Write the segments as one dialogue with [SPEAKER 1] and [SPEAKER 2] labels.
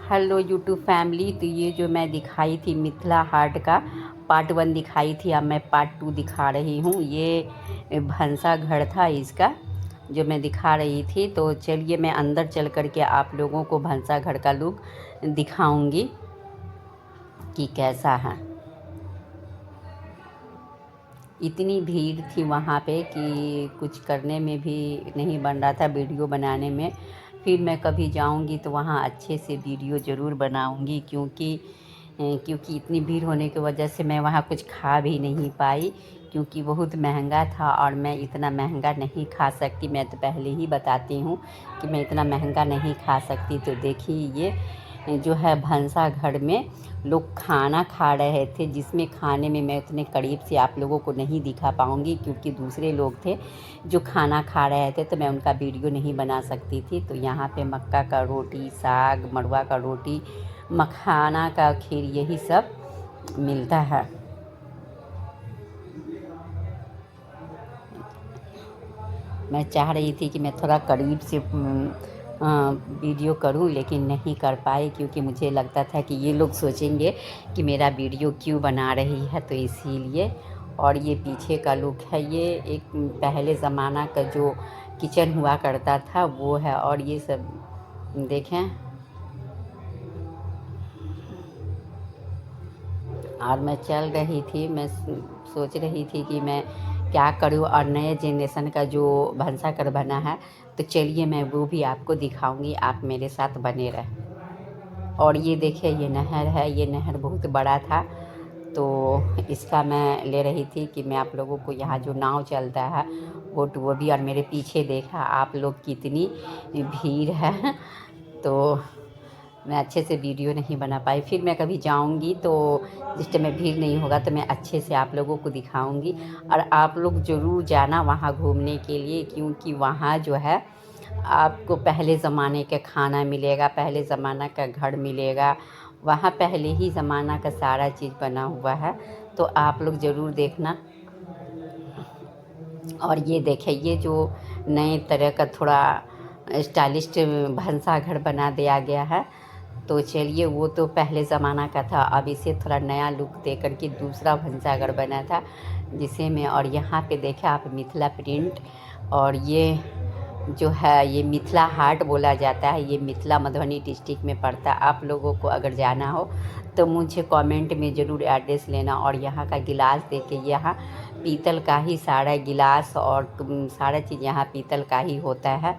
[SPEAKER 1] Hello YouTube family. तो ये जो मैं दिखाई थी मिथिला हाट का पार्ट 1 दिखाई थी, अब मैं पार्ट 2 दिखा रही हूँ। ये भंसा घर था इसका जो मैं दिखा रही थी। तो चलिए मैं अंदर चल कर के आप लोगों को भंसा घर का लुक दिखाऊंगी कि कैसा है। इतनी भीड़ थी वहाँ पे कि कुछ करने में भी नहीं बन रहा था, वीडियो बनाने में। फिर मैं कभी जाऊँगी तो वहाँ अच्छे से वीडियो ज़रूर बनाऊँगी, क्योंकि इतनी भीड़ होने की वजह से मैं वहाँ कुछ खा भी नहीं पाई, क्योंकि बहुत महंगा था और मैं इतना महंगा नहीं खा सकती। मैं तो पहले ही बताती हूँ कि मैं इतना महंगा नहीं खा सकती। तो देखिए ये जो है भंसा घर में लोग खाना खा रहे थे, जिसमें खाने में मैं उतने करीब से आप लोगों को नहीं दिखा पाऊँगी क्योंकि दूसरे लोग थे जो खाना खा रहे थे, तो मैं उनका वीडियो नहीं बना सकती थी। तो यहाँ पे मक्का का रोटी, साग, मड़ुआ का रोटी, मखाना का खीर, यही सब मिलता है। मैं चाह रही थी कि मैं थोड़ा करीब से वीडियो करूं, लेकिन नहीं कर पाई क्योंकि मुझे लगता था कि ये लोग सोचेंगे कि मेरा वीडियो क्यों बना रही है, तो इसीलिए। और ये पीछे का लुक है, ये एक पहले ज़माना का जो किचन हुआ करता था वो है। और ये सब देखें, और मैं चल रही थी, मैं सोच रही थी कि मैं क्या करूं। और नए जनरेशन का जो भंसाघर बना है, तो चलिए मैं वो भी आपको दिखाऊंगी, आप मेरे साथ बने रहें। और ये देखिए ये नहर है, ये नहर बहुत बड़ा था, तो इसका मैं ले रही थी कि मैं आप लोगों को यहाँ जो नाव चलता है वो भी। और मेरे पीछे देखा आप लोग कितनी भीड़ है, तो मैं अच्छे से वीडियो नहीं बना पाई। फिर मैं कभी जाऊंगी तो जिस टाइम में भीड़ नहीं होगा तो मैं अच्छे से आप लोगों को दिखाऊंगी। और आप लोग ज़रूर जाना वहाँ घूमने के लिए, क्योंकि वहाँ जो है आपको पहले ज़माने का खाना मिलेगा, पहले ज़माना का घर मिलेगा। वहाँ पहले ही ज़माना का सारा चीज़ बना हुआ है, तो आप लोग ज़रूर देखना। और ये देखें, ये जो नए तरह का थोड़ा स्टाइलिस्ट भंसा घर बना दिया गया है, तो चलिए वो तो पहले ज़माना का था, अब इसे थोड़ा नया लुक दे करके दूसरा भंसाघर बना था जिसे मैं। और यहाँ पे देखें आप मिथिला प्रिंट, और ये जो है ये मिथिला हाट बोला जाता है, ये मिथिला मधुबनी डिस्ट्रिक्ट में पड़ता है। आप लोगों को अगर जाना हो तो मुझे कमेंट में ज़रूर एड्रेस लेना। और यहाँ का गिलास देखे, यहाँ पीतल का ही सारा गिलास और सारा चीज़ यहाँ पीतल का ही होता है।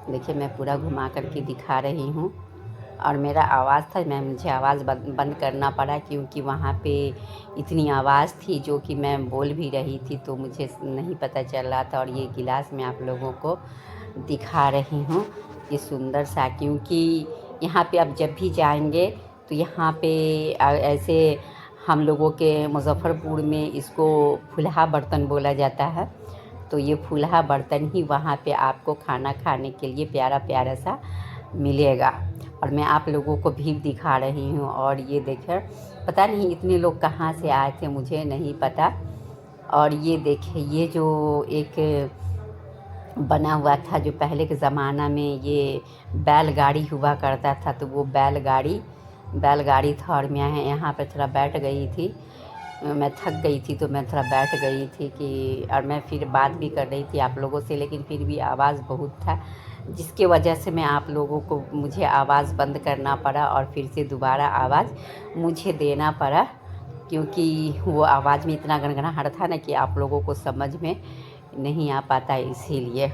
[SPEAKER 1] देखिए मैं पूरा घुमा करके दिखा रही हूँ। और मेरा आवाज़ था, मुझे आवाज़ बंद करना पड़ा क्योंकि वहाँ पे इतनी आवाज़ थी जो कि मैं बोल भी रही थी, तो मुझे नहीं पता चल रहा था। और ये गिलास मैं आप लोगों को दिखा रही हूँ, ये सुंदर सा, क्योंकि यहाँ पे आप जब भी जाएंगे तो यहाँ पे ऐसे हम लोगों के मुज़फ़्फ़रपुर में इसको फुलहा बर्तन बोला जाता है, तो ये फुलहा बर्तन ही वहाँ पे आपको खाना खाने के लिए प्यारा प्यारा सा मिलेगा। और मैं आप लोगों को भी दिखा रही हूँ। और ये देखिए, पता नहीं इतने लोग कहाँ से आए थे, मुझे नहीं पता। और ये देखिए ये जो एक बना हुआ था जो पहले के ज़माना में ये बैलगाड़ी हुआ करता था, तो वो बैलगाड़ी था। और मैं यहाँ पे थोड़ा बैठ गई थी, मैं थक गई थी तो मैं थोड़ा बैठ गई थी कि। और मैं फिर बात भी कर रही थी आप लोगों से, लेकिन फिर भी आवाज़ बहुत था, जिसके वजह से मैं आप लोगों को मुझे आवाज़ बंद करना पड़ा और फिर से दोबारा आवाज़ मुझे देना पड़ा, क्योंकि वो आवाज़ में इतना गनगनाहट था ना कि आप लोगों को समझ में नहीं आ पाता। इसीलिए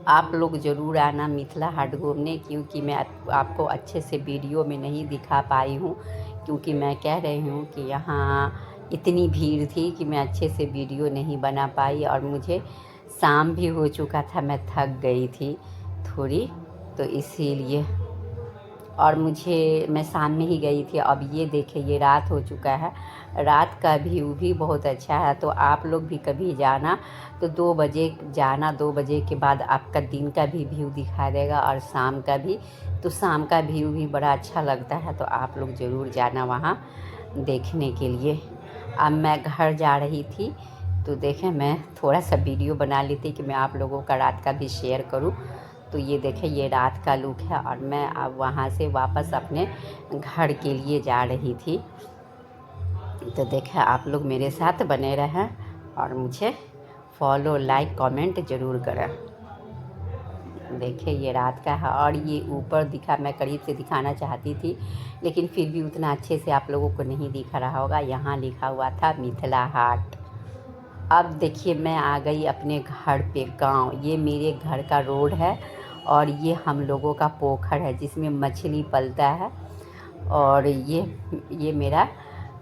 [SPEAKER 1] आप लोग ज़रूर आना मिथिला हाट घूमने, क्योंकि मैं आपको अच्छे से वीडियो में नहीं दिखा पाई हूँ, क्योंकि मैं कह रही हूँ कि यहाँ इतनी भीड़ थी कि मैं अच्छे से वीडियो नहीं बना पाई। और मुझे शाम भी हो चुका था, मैं थक गई थी थोड़ी, तो इसीलिए। और मैं शाम में ही गई थी। अब ये देखिए ये रात हो चुका है, रात का व्यू भी बहुत अच्छा है। तो आप लोग भी कभी जाना तो 2 बजे जाना, 2 बजे के बाद आपका दिन का भी व्यू दिखा देगा और शाम का भी। तो शाम का व्यू भी बड़ा अच्छा लगता है, तो आप लोग ज़रूर जाना वहाँ देखने के लिए। अब मैं घर जा रही थी, तो देखें मैं थोड़ा सा वीडियो बना लेती कि मैं आप लोगों का रात का भी शेयर करूं। तो ये देखें ये रात का लुक है और मैं अब वहाँ से वापस अपने घर के लिए जा रही थी। तो देखें आप लोग मेरे साथ बने रहें और मुझे फॉलो लाइक कमेंट ज़रूर करें। देखिए ये रात का है और ये ऊपर दिखा, मैं करीब से दिखाना चाहती थी लेकिन फिर भी उतना अच्छे से आप लोगों को नहीं दिख रहा होगा। यहाँ लिखा हुआ था मिथिला हाट। अब देखिए मैं आ गई अपने घर पे गांव। ये मेरे घर का रोड है और ये हम लोगों का पोखर है जिसमें मछली पलता है। और ये मेरा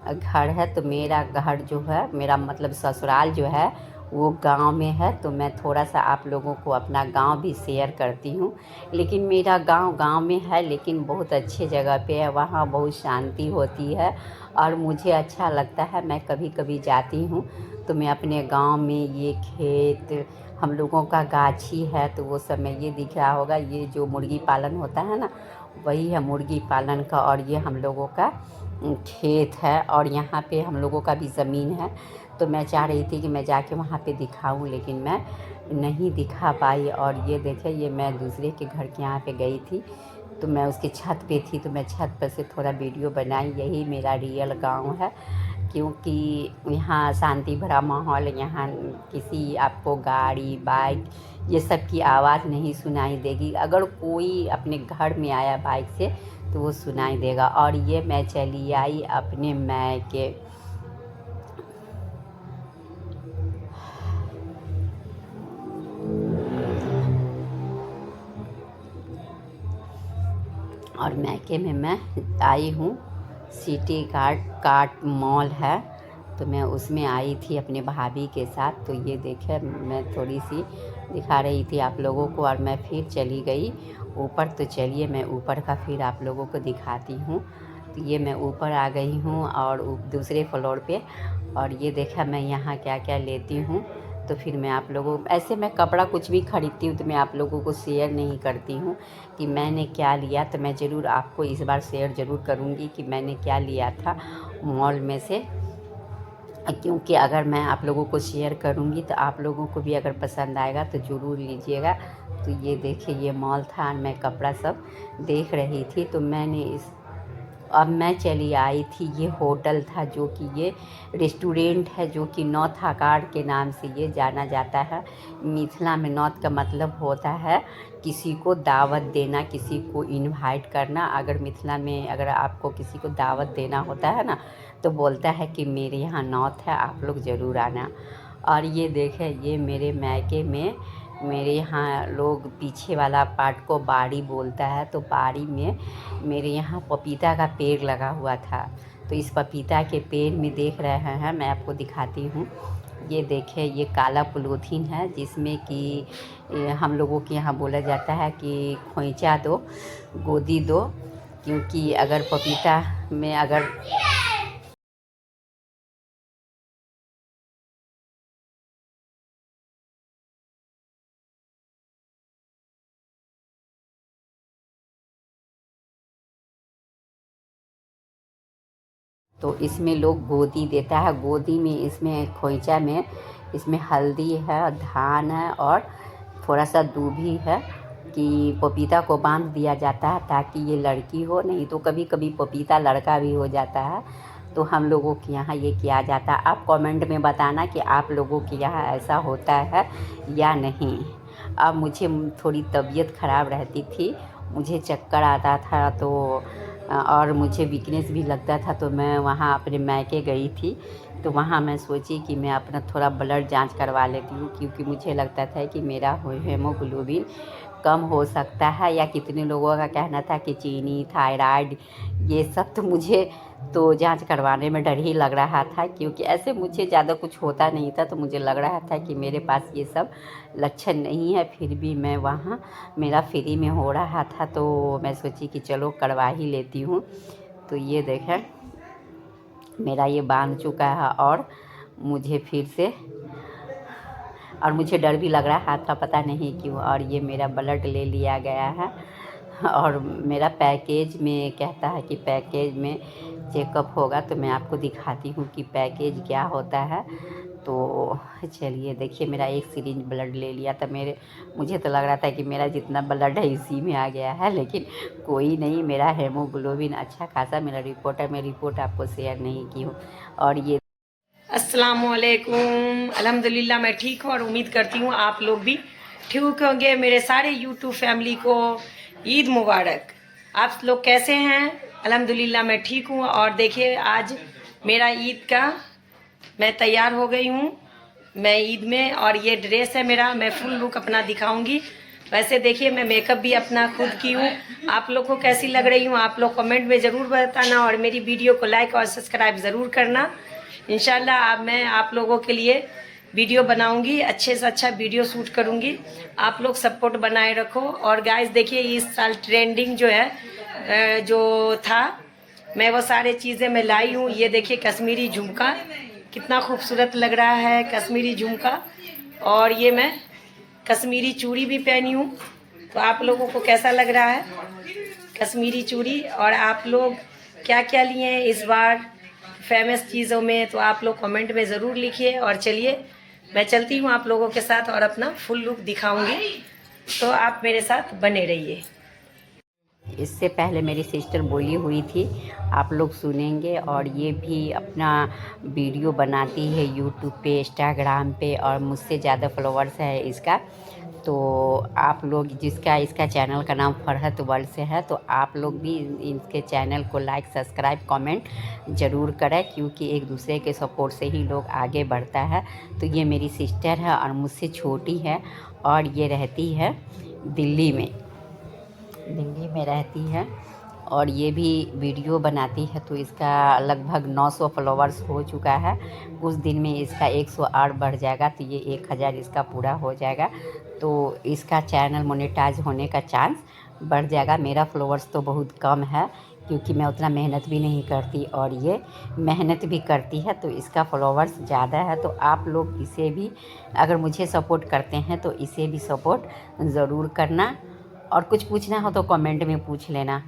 [SPEAKER 1] घर है। तो मेरा घर जो है, मेरा मतलब ससुराल जो है वो गांव में है। तो मैं थोड़ा सा आप लोगों को अपना गांव भी शेयर करती हूँ। लेकिन मेरा गांव में है लेकिन बहुत अच्छे जगह पे है। वहाँ बहुत शांति होती है और मुझे अच्छा लगता है। मैं कभी कभी जाती हूँ तो मैं अपने गांव में, ये खेत हम लोगों का गाछी है तो वो सब में ये दिख रहा होगा, ये जो मुर्गी पालन होता है ना वही है मुर्गी पालन का। और ये हम लोगों का खेत है और यहाँ पे हम लोगों का भी ज़मीन है। तो मैं चाह रही थी कि मैं जाके वहाँ पे दिखाऊं लेकिन मैं नहीं दिखा पाई। और ये देखे ये मैं दूसरे के घर के यहाँ पे गई थी तो मैं उसकी छत पे थी तो मैं छत पर से थोड़ा वीडियो बनाई। यही मेरा रियल गांव है क्योंकि यहाँ शांति भरा माहौल। यहाँ किसी आपको गाड़ी बाइक ये सब की आवाज़ नहीं सुनाई देगी। अगर कोई अपने घर में आया बाइक से तो वो सुनाई देगा। और ये मैं चली आई अपने मैके। और मैके में मैं आई हूँ, सिटी कार्ट मॉल है तो मैं उसमें आई थी अपने भाभी के साथ। तो ये देखे मैं थोड़ी सी दिखा रही थी आप लोगों को और मैं फिर चली गई ऊपर। तो चलिए मैं ऊपर का फिर आप लोगों को दिखाती हूँ। तो ये मैं ऊपर आ गई हूँ और दूसरे फ्लोर पे। और ये देखा मैं यहाँ क्या क्या लेती हूँ। तो फिर मैं आप लोगों, ऐसे मैं कपड़ा कुछ भी ख़रीदती हूँ तो मैं आप लोगों को शेयर नहीं करती हूँ कि मैंने क्या लिया। तो मैं ज़रूर आपको इस बार शेयर ज़रूर करूँगी कि मैंने क्या लिया था मॉल में से, क्योंकि अगर मैं आप लोगों को शेयर करूँगी तो आप लोगों को भी अगर पसंद आएगा तो ज़रूर लीजिएगा। तो ये देखिए ये मॉल था, मैं कपड़ा सब देख रही थी। तो मैंने अब मैं चली आई थी, ये होटल था जो कि ये रेस्टोरेंट है जो कि नॉर्थ आकार के नाम से ये जाना जाता है। मिथिला में नॉर्थ का मतलब होता है किसी को दावत देना, किसी को इनवाइट करना। अगर मिथिला में अगर आपको किसी को दावत देना होता है ना तो बोलता है कि मेरे यहाँ नॉर्थ है, आप लोग ज़रूर आना। और ये देखें ये मेरे मैके में, मेरे यहाँ लोग पीछे वाला पार्ट को बाड़ी बोलता है। तो बाड़ी में मेरे यहाँ पपीता का पेड़ लगा हुआ था। तो इस पपीता के पेड़ में देख रहे हैं, मैं आपको दिखाती हूँ। ये देखें ये काला पॉलीथीन है जिसमें कि हम लोगों के यहाँ बोला जाता है कि खोइचा दो, गोदी दो। क्योंकि अगर पपीता में अगर तो इसमें लोग गोदी देता है। गोदी में इसमें खोइचा में इसमें हल्दी है, धान है और थोड़ा सा दूभी है कि पपीता को बांध दिया जाता है ताकि ये लड़की हो, नहीं तो कभी कभी पपीता लड़का भी हो जाता है। तो हम लोगों के यहाँ ये किया जाता है। आप कमेंट में बताना कि आप लोगों के यहाँ ऐसा होता है या नहीं। अब मुझे थोड़ी तबीयत ख़राब रहती थी, मुझे चक्कर आता था तो और मुझे वीकनेस भी लगता था। तो मैं वहाँ अपने मैके गई थी तो वहाँ मैं सोची कि मैं अपना थोड़ा ब्लड जांच करवा लेती हूँ क्योंकि मुझे लगता था कि मेरा हेमोग्लोबिन कम हो सकता है। या कितने लोगों का कहना था कि चीनी, थायराइड ये सब। तो मुझे तो जांच करवाने में डर ही लग रहा था क्योंकि ऐसे मुझे ज़्यादा कुछ होता नहीं था। तो मुझे लग रहा था कि मेरे पास ये सब लक्षण नहीं है। फिर भी मैं वहाँ मेरा फ्री में हो रहा था तो मैं सोची कि चलो करवा ही लेती हूँ। तो ये देखें मेरा ये बांध चुका है और मुझे फिर से, और मुझे डर भी लग रहा था पता नहीं क्यों। और ये मेरा ब्लड ले लिया गया है और मेरा पैकेज में कहता है कि पैकेज में चेकअप होगा। तो मैं आपको दिखाती हूँ कि पैकेज क्या होता है। तो चलिए देखिए, मेरा एक सिरिंज ब्लड ले लिया था। मुझे तो लग रहा था कि मेरा जितना ब्लड है इसी में आ गया है, लेकिन कोई नहीं, मेरा हेमोग्लोबिन अच्छा खासा मेरा रिपोर्ट है। मैं रिपोर्ट आपको शेयर नहीं की हूँ। और ये
[SPEAKER 2] अस्सलामुअलैकुम, अल्हम्दुलिल्लाह मैं ठीक हूँ और उम्मीद करती हूँ आप लोग भी ठीक होंगे। मेरे सारे यूट्यूब फैमिली को ईद मुबारक। आप लोग कैसे हैं? अल्हम्दुलिल्लाह मैं ठीक हूँ। और देखिए आज मेरा ईद का मैं तैयार हो गई हूँ, मैं ईद में, और ये ड्रेस है मेरा, मैं फुल लुक अपना दिखाऊंगी। वैसे देखिए मैं मेकअप भी अपना खुद की हूँ। आप लोग को कैसी लग रही हूँ आप लोग कमेंट में ज़रूर बताना, और मेरी वीडियो को लाइक और सब्सक्राइब ज़रूर करना। इंशाल्लाह अब मैं आप लोगों के लिए वीडियो बनाऊंगी, अच्छे से अच्छा वीडियो शूट करूंगी। आप लोग सपोर्ट बनाए रखो। और गाइस देखिए इस साल ट्रेंडिंग जो है जो था, मैं वो सारे चीज़ें मैं लाई हूँ। ये देखिए कश्मीरी झुमका कितना खूबसूरत लग रहा है, कश्मीरी झुमका। और ये मैं कश्मीरी चूड़ी भी पहनी हूँ। तो आप लोगों को कैसा लग रहा है कश्मीरी चूड़ी? और आप लोग क्या क्या लिए हैं इस बार फेमस चीज़ों में, तो आप लोग कमेंट में ज़रूर लिखिए। और चलिए मैं चलती हूँ आप लोगों के साथ और अपना फुल लुक दिखाऊंगी, तो आप मेरे साथ बने रहिए।
[SPEAKER 1] इससे पहले मेरी सिस्टर बोली हुई थी, आप लोग सुनेंगे। और ये भी अपना वीडियो बनाती है यूट्यूब पे, इंस्टाग्राम पे, और मुझसे ज़्यादा फॉलोअर्स है इसका। तो आप लोग जिसका इसका चैनल का नाम फरहत वर्ल्ड से है, तो आप लोग भी इनके चैनल को लाइक सब्सक्राइब कमेंट ज़रूर करें, क्योंकि एक दूसरे के सपोर्ट से ही लोग आगे बढ़ता है। तो ये मेरी सिस्टर है और मुझसे छोटी है, और ये रहती है दिल्ली में रहती है। और ये भी वीडियो बनाती है। तो इसका लगभग 900 फॉलोवर्स हो चुका है। कुछ दिन में इसका 108 बढ़ जाएगा, तो ये 1000 इसका पूरा हो जाएगा, तो इसका चैनल मोनेटाइज होने का चांस बढ़ जाएगा। मेरा फॉलोवर्स तो बहुत कम है, क्योंकि मैं उतना मेहनत भी नहीं करती, और ये मेहनत भी करती है, तो इसका फॉलोवर्स ज़्यादा है। तो आप लोग इसे भी, अगर मुझे सपोर्ट करते हैं तो इसे भी सपोर्ट ज़रूर करना। और कुछ पूछना हो तो कमेंट में पूछ लेना।